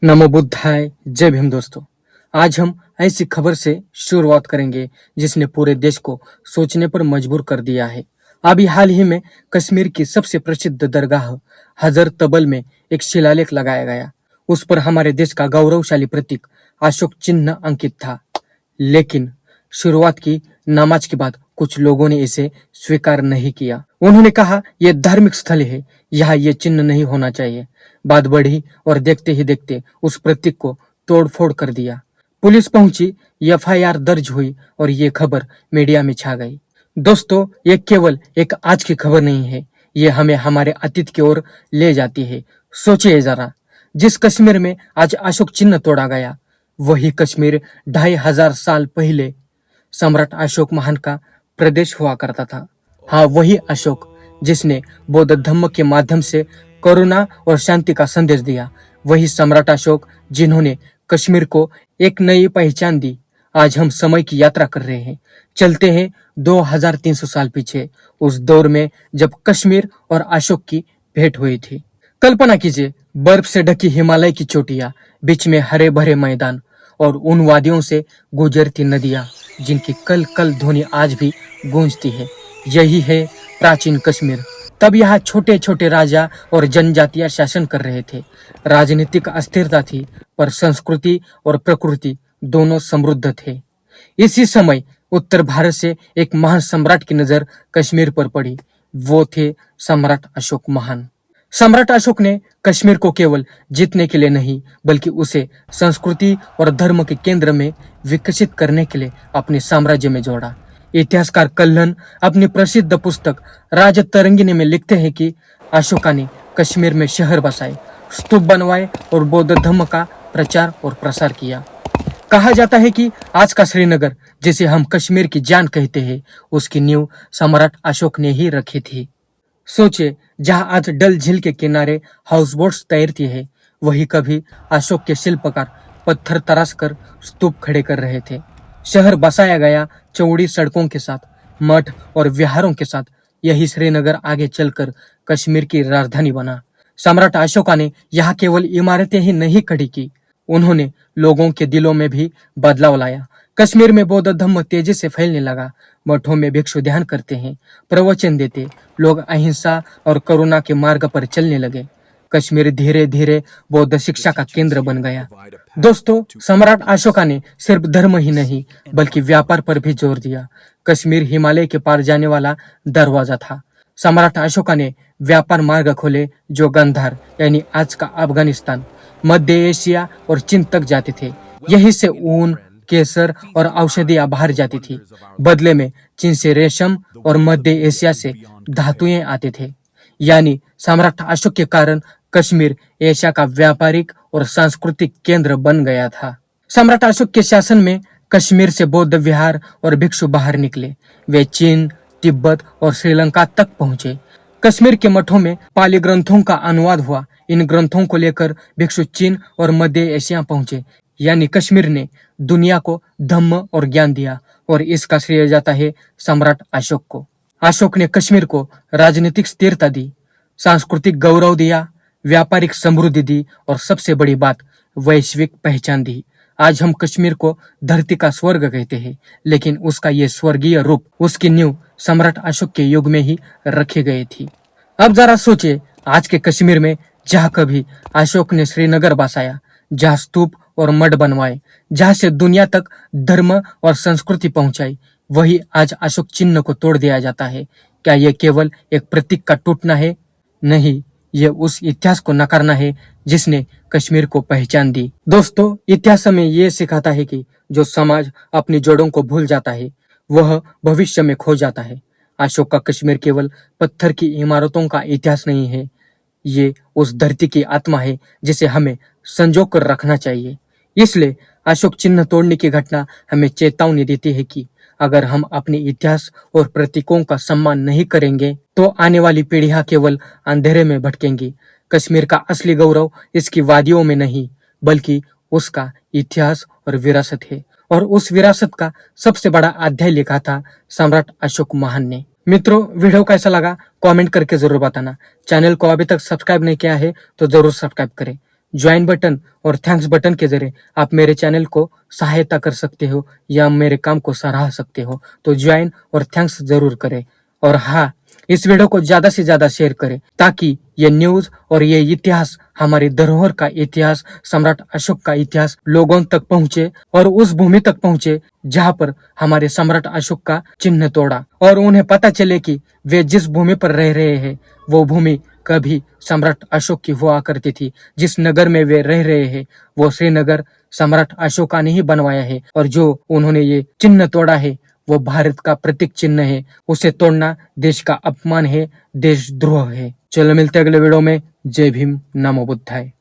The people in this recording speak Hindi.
नमो बुद्धाय। जय भीम दोस्तों। आज हम ऐसी खबर से शुरुआत करेंगे जिसने पूरे देश को सोचने पर मजबूर कर दिया है। अभी हाल ही में कश्मीर की सबसे प्रसिद्ध दरगाह हजर तबल में एक शिलालेख लगाया गया। उस पर हमारे देश का गौरवशाली प्रतीक अशोक चिन्ह अंकित था। लेकिन शुरुआत की नमाज के बाद कुछ लोगों ने इसे स्वीकार नहीं किया। उन्होंने कहा, यह धार्मिक स्थल है, यहाँ ये चिन्ह नहीं होना चाहिए। बात बढ़ी और देखते ही देखते उस प्रतीक को तोड़फोड़ कर दिया। पुलिस पहुंची, एफआईआर दर्ज हुई और ये खबर मीडिया में छा गई। दोस्तों, ये केवल एक आज की खबर नहीं है, ये हमें हमारे अतीत की ओर ले जाती है। सोचिए जरा, जिस कश्मीर में आज अशोक चिन्ह तोड़ा गया, वही कश्मीर 2500 साल पहले सम्राट अशोक महान का प्रदेश हुआ करता था। हाँ, वही अशोक जिसने बौद्ध धर्म के माध्यम से करुणा और शांति का संदेश दिया। वही सम्राट अशोक जिन्होंने कश्मीर को एक नई पहचान दी। आज हम समय की यात्रा कर रहे हैं, चलते हैं 2300 साल पीछे, उस दौर में जब कश्मीर और अशोक की भेंट हुई थी। कल्पना कीजिए, बर्फ से ढकी हिमालय की चोटियां, बीच में हरे भरे मैदान और उन वादियों से गुजरती नदियां जिनकी कल कल ध्वनि आज भी गूंजती है। यही है प्राचीन कश्मीर। तब यहाँ छोटे छोटे राजा और जनजातियां शासन कर रहे थे। राजनीतिक अस्थिरता थी, पर संस्कृति और प्रकृति दोनों समृद्ध थे। इसी समय उत्तर भारत से एक महान सम्राट की नजर कश्मीर पर पड़ी। वो थे सम्राट अशोक महान। सम्राट अशोक ने कश्मीर को केवल जीतने के लिए नहीं, बल्कि उसे संस्कृति और धर्म के केंद्र में विकसित करने के लिए अपने साम्राज्य में जोड़ा। इतिहासकार कल्हण अपनी प्रसिद्ध पुस्तक राजतरंगिणी में लिखते हैं कि अशोका ने कश्मीर में शहर बसाए, स्तूप बनवाए और बौद्ध धर्म का प्रचार और प्रसार किया। कहा जाता है कि आज का श्रीनगर, जिसे हम कश्मीर की जान कहते हैं, उसकी नींव सम्राट अशोक ने ही रखी थी। सोचिए, जहां आज डल झील के किनारे हाउस बोट्स तैरती है, वही कभी अशोक के शिल्पकार पत्थर तराश कर स्तूप खड़े कर रहे थे। शहर बसाया गया चौड़ी सड़कों के साथ, मठ और विहारों के साथ। यही श्रीनगर आगे चलकर कश्मीर की राजधानी बना। सम्राट अशोका ने यहाँ केवल इमारतें ही नहीं खड़ी की, उन्होंने लोगों के दिलों में भी बदलाव लाया। कश्मीर में बौद्ध धर्म तेजी से फैलने लगा। मठों में भिक्षु ध्यान करते हैं, प्रवचन देते, लोग अहिंसा और करुणा के मार्ग पर चलने लगे। कश्मीर धीरे धीरे बौद्ध शिक्षा का केंद्र बन गया। दोस्तों, सम्राट अशोका ने सिर्फ धर्म ही नहीं, बल्कि व्यापार पर भी जोर दिया। कश्मीर हिमालय के पार जाने वाला दरवाजा था। सम्राट अशोका ने व्यापार मार्ग खोले जो गांधार यानी आज का अफगानिस्तान, मध्य एशिया और चीन तक जाते थे। यहीं से ऊन, केसर और औषधियां बाहर जाती थी। बदले में चीन से रेशम और मध्य एशिया से धातुएं आते थे। यानी सम्राट अशोक के कारण कश्मीर एशिया का व्यापारिक और सांस्कृतिक केंद्र बन गया था। सम्राट अशोक के शासन में कश्मीर से बौद्ध विहार और भिक्षु बाहर निकले। वे चीन, तिब्बत और श्रीलंका तक पहुंचे। कश्मीर के मठों में पाली ग्रंथों का अनुवाद हुआ। इन ग्रंथों को लेकर भिक्षु चीन और मध्य एशिया पहुंचे। यानी कश्मीर ने दुनिया को धम्म और ज्ञान दिया, और इसका श्रेय जाता है सम्राट अशोक को। अशोक ने कश्मीर को राजनीतिक स्थिरता दी, सांस्कृतिक गौरव दिया, व्यापारिक समृद्धि दी और सबसे बड़ी बात, वैश्विक पहचान दी। आज हम कश्मीर को धरती का स्वर्ग कहते हैं, लेकिन उसका ये स्वर्गीय रूप, उसकी नींव सम्राट अशोक के युग में ही रखी गई थी। अब जरा सोचिए, आज के कश्मीर में जहाँ कभी अशोक ने श्रीनगर बसाया, जहाँ स्तूप और मठ बनवाए, जहाँ से दुनिया तक धर्म और संस्कृति पहुंचाई, वही आज अशोक चिन्ह को तोड़ दिया जाता है। क्या यह केवल एक प्रतीक का टूटना है? नहीं, यह उस इतिहास को नकारना है जिसने कश्मीर को पहचान दी। दोस्तों, इतिहास हमें यह सिखाता है कि जो समाज अपनी जड़ों को भूल जाता है, वह भविष्य में खो जाता है। अशोक का कश्मीर केवल पत्थर की इमारतों का इतिहास नहीं है, ये उस धरती की आत्मा है जिसे हमें संजो कर रखना चाहिए। इसलिए अशोक चिन्ह तोड़ने की घटना हमें चेतावनी देती है कि अगर हम अपने इतिहास और प्रतीकों का सम्मान नहीं करेंगे, तो आने वाली पीढ़ियां केवल अंधेरे में भटकेंगी। कश्मीर का असली गौरव इसकी वादियों में नहीं, बल्कि उसका इतिहास और विरासत है। और उस विरासत का सबसे बड़ा अध्याय लिखा था सम्राट अशोक महान ने। मित्रों, वीडियो कैसा लगा कमेंट करके जरूर बताना। चैनल को अभी तक सब्सक्राइब नहीं किया है तो जरूर सब्सक्राइब करें। ज्वाइन बटन और थैंक्स बटन के जरिए आप मेरे चैनल को सहायता कर सकते हो या मेरे काम को सराह सकते हो। तो ज्वाइन और थैंक्स जरूर करें। और हाँ, इस वीडियो को ज्यादा से ज्यादा शेयर करें ताकि ये न्यूज और ये इतिहास, हमारी धरोहर का इतिहास, सम्राट अशोक का इतिहास लोगों तक पहुंचे और उस भूमि तक पहुंचे जहां पर हमारे सम्राट अशोक का चिन्ह तोड़ा, और उन्हें पता चले कि वे जिस भूमि पर रह रहे हैं वो भूमि कभी सम्राट अशोक की हुआ करती थी। जिस नगर में वे रह रहे हैं वो श्रीनगर सम्राट अशोका ने ही बनवाया है, और जो उन्होंने ये चिन्ह तोड़ा है वो भारत का प्रतीक चिन्ह है। उसे तोड़ना देश का अपमान है, देशद्रोह है। चलो मिलते हैं अगले वीडियो में। जय भीम, नमो बुद्धाय।